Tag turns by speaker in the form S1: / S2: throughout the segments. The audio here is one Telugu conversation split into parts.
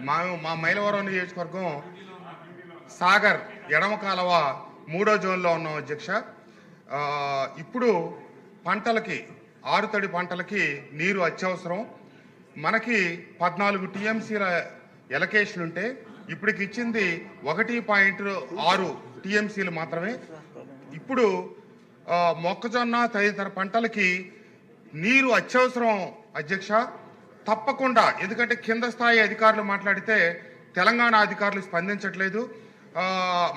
S1: మా మైలవరం నియోజకవర్గం సాగర్ ఎడమ కాలువ 3వ జోన్లో ఉన్నాం అధ్యక్ష. ఇప్పుడు పంటలకి ఆరుతడి పంటలకి నీరు అత్యవసరం. మనకి 14 టీఎంసీల ఎలకేషన్ ఉంటే ఇప్పటికి ఇచ్చింది 1.6 టీఎంసీలు మాత్రమే. ఇప్పుడు మొక్కజొన్న తదితర పంటలకి నీరు అత్యవసరం అధ్యక్ష. తప్పకుండా, ఎందుకంటే కింద స్థాయి అధికారులు మాట్లాడితే తెలంగాణ అధికారులు స్పందించట్లేదు.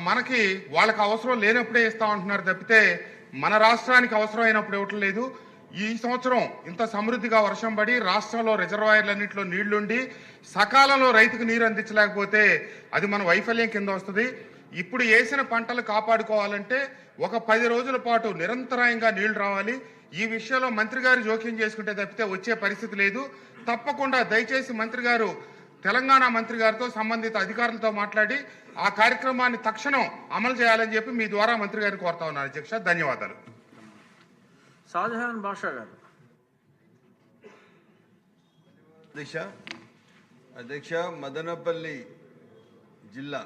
S1: మనకి వాళ్ళకి అవసరం లేనప్పుడే ఇస్తామంటున్నారు తప్పితే మన రాష్ట్రానికి అవసరం అయినప్పుడు ఇవ్వటం లేదు. ఈ సంవత్సరం ఇంత సమృద్ధిగా వర్షం పడి రాష్ట్రంలో రిజర్వాయర్లన్నింటిలో నీళ్లుండి సకాలంలో రైతుకు నీరు అందించలేకపోతే అది మన వైఫల్యం కింద వస్తుంది. ఇప్పుడు వేసిన పంటలు కాపాడుకోవాలంటే ఒక 10 రోజుల పాటు నిరంతరాయంగా నీళ్లు రావాలి. ఈ విషయంలో మంత్రి గారు జోక్యం చేసుకుంటే తప్పితే వచ్చే పరిస్థితి లేదు. తప్పకుండా దయచేసి మంత్రి గారు తెలంగాణ మంత్రి గారితో సంబంధిత అధికారులతో మాట్లాడి ఆ కార్యక్రమాన్ని తక్షణం అమలు చేయాలని చెప్పి మీ ద్వారా మంత్రి గారిని కోరుతా ఉన్నాను అధ్యక్ష. ధన్యవాదాలు.
S2: షాజహాన్ బాషా గారు.
S3: అధ్యక్ష, మదనపల్లి జిల్లా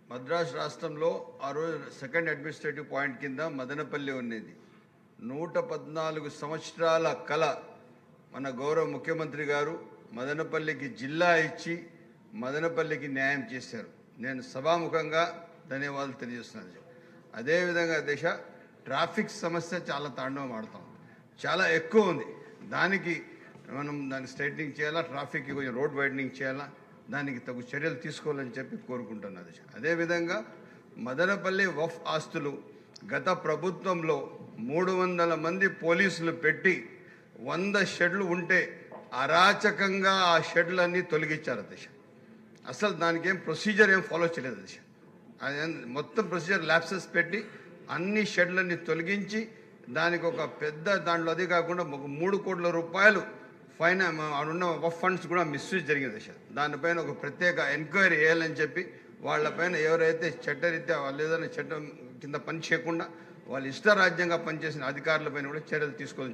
S3: మద్రాసు రాష్ట్రంలో ఆ రోజు సెకండ్ అడ్మినిస్ట్రేటివ్ పాయింట్ కింద మదనపల్లి ఉన్నది. 114 సంవత్సరాల కళ మన గౌరవ ముఖ్యమంత్రి గారు మదనపల్లికి జిల్లా ఇచ్చి మదనపల్లికి న్యాయం చేశారు. నేను సభాముఖంగా ధన్యవాదాలు తెలియజేస్తున్నాను. అదేవిధంగా దిశ ట్రాఫిక్ సమస్య చాలా తాండవం ఆడుతాం, చాలా ఎక్కువ ఉంది. దానికి స్ట్రైట్నింగ్ చేయాలా, ట్రాఫిక్కి కొంచెం రోడ్ వైడనింగ్ చేయాలా, దానికి తగు చర్యలు తీసుకోవాలని చెప్పి కోరుకుంటున్నాను. అదేవిధంగా మదనపల్లి వఫ్ ఆస్తులు గత ప్రభుత్వంలో 300 మంది పోలీసులు పెట్టి 100 షెడ్లు ఉంటే అరాచకంగా ఆ షెడ్లన్నీ తొలగించారు అధ్యక్ష. అసలు దానికి ఏం ప్రొసీజర్ ఏం ఫాలో చేయలేదు అధ్యక్ష. మొత్తం ప్రొసీజర్ ల్యాప్సెస్ పెట్టి అన్ని షెడ్లన్నీ తొలగించి దానికి ఒక పెద్ద దాంట్లో అది కాకుండా ఒక 3 కోట్ల రూపాయలు ఫైన్ ఉన్న వఫ్ ఫండ్స్ కూడా మిస్యూజ్ జరిగింది అధ్యక్ష. దానిపైన ఒక ప్రత్యేక ఎంక్వైరీ వేయాలని చెప్పి వాళ్ళపైన ఎవరైతే చట్టరీత్యా వాళ్ళు ఏదైనా చట్టం కింద పని చేయకుండా వాళ్ళు ఇష్టరాజ్యంగా పనిచేసిన అధికారులపైన కూడా చర్యలు తీసుకోవాలని చెప్పి